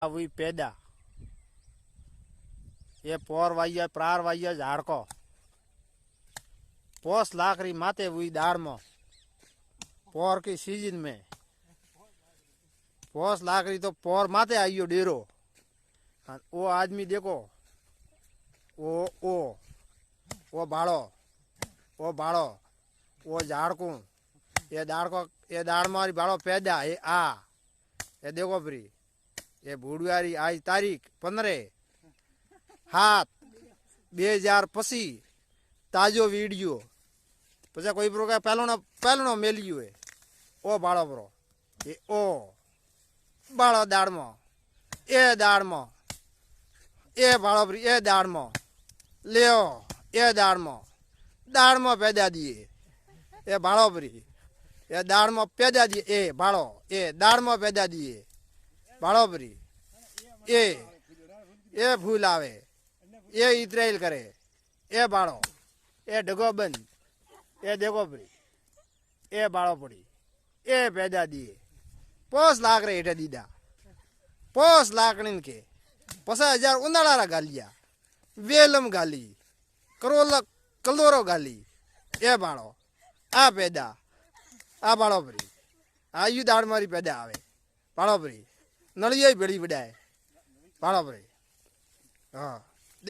हुई पैदा ये पोर वाइया प्रार वाइया झाड़को पोस लाकड़ी माते हुई दाड़ में पोर की सीजन में पोस लाकड़ी तो पोर माते आइयो डेरो वो आदमी देखो वो बाड़ो वो झाड़कू ये दाड़ मारी बाड़ो पैदा ये आ ये देखो फ्री ये भूडवारी आज तारीख 15/7/2025 ताजो वीडियो पचा कोई प्रो पहलो मेलियो है ओ बाड़ो प्रो ये ओ बाड़ो दाड़ में ए बाड़ो प्री ए दाड़ में लियो ए दाड़ में पैदा दिए ए बाड़ो प्री ये दाड़ में पैदा दिए ए बाड़ो ए दाड़ में पैदा दिए बाड़ो प्री ए फूल आवे ए इतराइल करे ए बाड़ो ए डगो बंद ए देखो पड़ी ए बाड़ो पड़ी ए पैदा दिए पोस लाख रे हेठे दीदा पोस लाकड़ीन के 50,000 उनाळा गालिया वेलम गाली करोला कलोरो गाली ए बाड़ो आ पैदा आ बाड़ो पड़ी आयु दाड़ मारी पैदा आवे बाड़ो पड़ी नलिया भेड़ी बिडाए बाड़ो पड़ी हाँ।